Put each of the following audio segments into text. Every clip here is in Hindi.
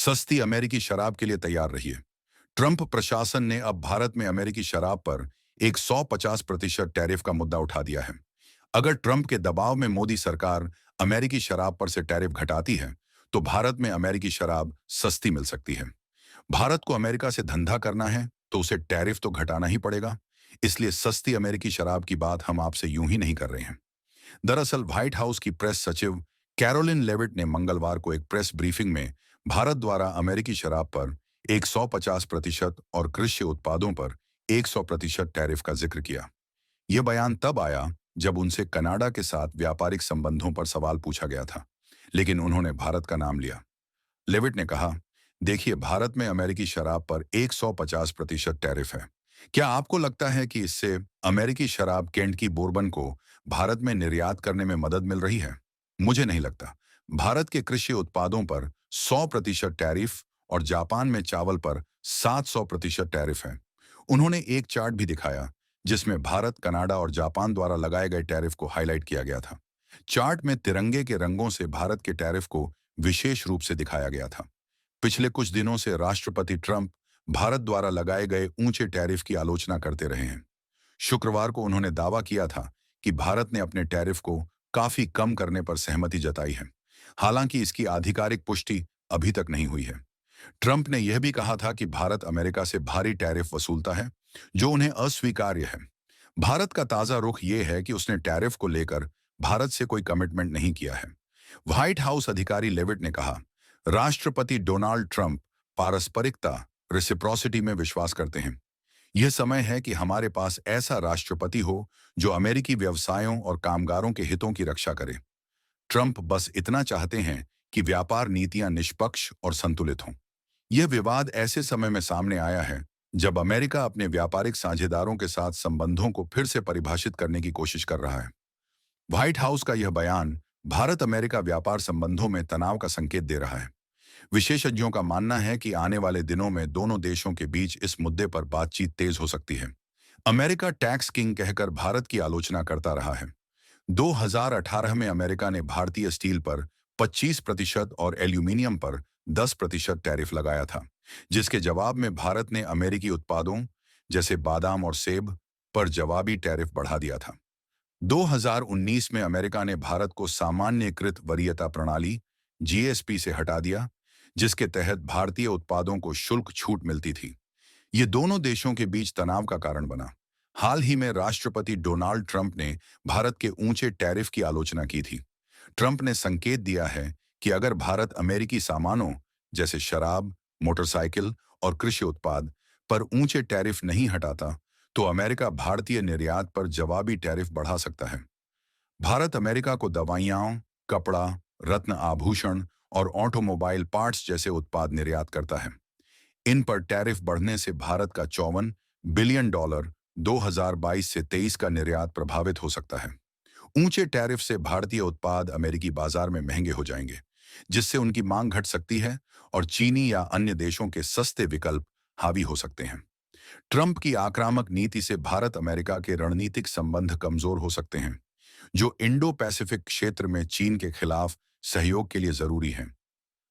सस्ती अमेरिकी शराब के लिए तैयार रहिए। ट्रंप प्रशासन ने अब भारत में अमेरिकी शराब पर एक 150% टैरिफ का मुद्दा उठा दिया है। अगर ट्रंप के दबाव में मोदी सरकार अमेरिकी शराब पर से टैरिफ घटाती है, तो भारत में अमेरिकी शराब सस्ती मिल सकती है। भारत को अमेरिका से धंधा करना है, तो उसे टैरिफ तो घटाना ही पड़ेगा। इसलिए सस्ती अमेरिकी शराब की बात हम आपसे यूं ही नहीं कर रहे हैं। दरअसल व्हाइट हाउस की प्रेस सचिव कैरोलिन लेविट ने मंगलवार को एक प्रेस ब्रीफिंग में भारत द्वारा अमेरिकी शराब पर 150% और कृषि उत्पादों पर 100% टैरिफ का जिक्र किया। यह बयान तब आया जब उनसे कनाडा के साथ व्यापारिक संबंधों पर सवाल पूछा गया था, लेकिन उन्होंने भारत का नाम लिया। लेविट ने कहा, देखिए, भारत में अमेरिकी शराब पर 150% टैरिफ है। क्या आपको लगता है कि इससे अमेरिकी शराब केंट की बोर्बन को भारत में निर्यात करने में मदद मिल रही है? मुझे नहीं लगता। भारत के कृषि उत्पादों पर 100% टैरिफ और जापान में चावल पर 700% टैरिफ है। उन्होंने एक चार्ट भी दिखाया जिसमें भारत, कनाडा और जापान द्वारा लगाए गए टैरिफ को हाईलाइट किया गया था। चार्ट में तिरंगे के रंगों से भारत के टैरिफ को विशेष रूप से दिखाया गया था। पिछले कुछ दिनों से राष्ट्रपति ट्रंप भारत द्वारा लगाए गए ऊंचे टैरिफ की आलोचना करते रहे हैं। शुक्रवार को उन्होंने दावा किया था कि भारत ने अपने टैरिफ को काफी कम करने पर सहमति जताई है। हालांकि इसकी आधिकारिक पुष्टि अभी तक नहीं हुई है। ट्रंप ने यह भी कहा था कि भारत अमेरिका से भारी टैरिफ वसूलता है, जो उन्हें अस्वीकार्य है। भारत का ताजा रुख यह है कि उसने टैरिफ को लेकर भारत से कोई कमिटमेंट नहीं किया है। व्हाइट हाउस अधिकारी लेविट ने कहा, राष्ट्रपति डोनाल्ड ट्रंप पारस्परिकता, रेसिप्रोसिटी में विश्वास करते हैं। यह समय है कि हमारे पास ऐसा राष्ट्रपति हो जो अमेरिकी व्यवसायों और कामगारों के हितों की रक्षा करे। ट्रंप बस इतना चाहते हैं कि व्यापार नीतियां निष्पक्ष और संतुलित हों। यह विवाद ऐसे समय में सामने आया है जब अमेरिका अपने व्यापारिक साझेदारों के साथ संबंधों को फिर से परिभाषित करने की कोशिश कर रहा है। व्हाइट हाउस का यह बयान भारत अमेरिका व्यापार संबंधों में तनाव का संकेत दे रहा है। विशेषज्ञों का मानना है कि आने वाले दिनों में दोनों देशों के बीच इस मुद्दे पर बातचीत तेज हो सकती है। अमेरिका टैक्स किंग कहकर भारत की आलोचना करता रहा है। 2018 में अमेरिका ने भारतीय स्टील पर 25% और एल्यूमीनियम पर 10% टैरिफ लगाया था, जिसके जवाब में भारत ने अमेरिकी उत्पादों जैसे बादाम और सेब पर जवाबी टैरिफ बढ़ा दिया था। 2019 में अमेरिका ने भारत को सामान्यीकृत वरीयता प्रणाली जीएसपी से हटा दिया, जिसके तहत भारतीय उत्पादों को शुल्क छूट मिलती थी। ये दोनों देशों के बीच तनाव का कारण बना। हाल ही में राष्ट्रपति डोनाल्ड ट्रंप ने भारत के ऊंचे टैरिफ की आलोचना की थी। ट्रंप ने संकेत दिया है कि अगर भारत अमेरिकी सामानों जैसे शराब, मोटरसाइकिल और कृषि उत्पाद पर ऊंचे टैरिफ नहीं हटाता, तो अमेरिका भारतीय निर्यात पर जवाबी टैरिफ बढ़ा सकता है। भारत अमेरिका को दवाइयां, कपड़ा, रत्न आभूषण और ऑटोमोबाइल पार्ट्स जैसे उत्पाद निर्यात करता है। इन पर टैरिफ बढ़ने से भारत का $54 बिलियन 2022 से 23 का निर्यात प्रभावित हो सकता है। ऊंचे टैरिफ से भारतीय उत्पाद अमेरिकी बाजार में महंगे हो जाएंगे, जिससे उनकी मांग घट सकती है और चीनी या अन्य देशों के सस्ते विकल्प हावी हो सकते हैं। ट्रंप की आक्रामक नीति से भारत अमेरिका के रणनीतिक संबंध कमजोर हो सकते हैं, जो इंडो पैसिफिक क्षेत्र में चीन के खिलाफ सहयोग के लिए जरूरी है।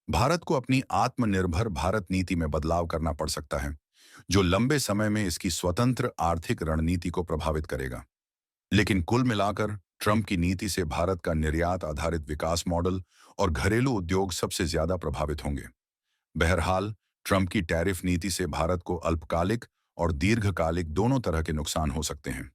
भारत को अपनी आत्मनिर्भर भारत नीति में बदलाव करना पड़ सकता है, जो लंबे समय में इसकी स्वतंत्र आर्थिक रणनीति को प्रभावित करेगा। लेकिन कुल मिलाकर ट्रंप की नीति से भारत का निर्यात आधारित विकास मॉडल और घरेलू उद्योग सबसे ज्यादा प्रभावित होंगे। बहरहाल, ट्रंप की टैरिफ नीति से भारत को अल्पकालिक और दीर्घकालिक दोनों तरह के नुकसान हो सकते हैं।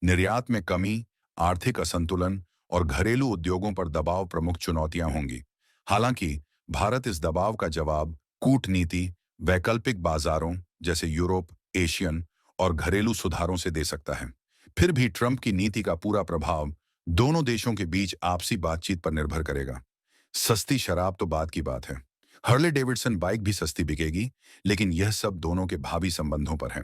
निर्यात में कमी, आर्थिक असंतुलन और घरेलू उद्योगों पर दबाव प्रमुख चुनौतियां होंगी। हालांकि भारत इस दबाव का जवाब कूटनीति, वैकल्पिक बाजारों जैसे यूरोप, एशियन और घरेलू सुधारों से दे सकता है। फिर भी ट्रंप की नीति का पूरा प्रभाव दोनों देशों के बीच आपसी बातचीत पर निर्भर करेगा। सस्ती शराब तो बात की बात है। हार्ले डेविडसन बाइक भी सस्ती बिकेगी, लेकिन यह सब दोनों के भावी संबंधों पर है।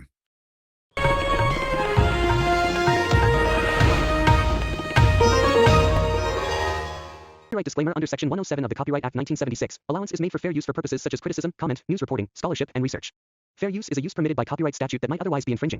Copyright disclaimer under Section 107 of the Copyright Act 1976. Allowance is made for fair use for purposes such as criticism, comment, news reporting, scholarship, and research. Fair use is a use permitted by copyright statute that might otherwise be infringing.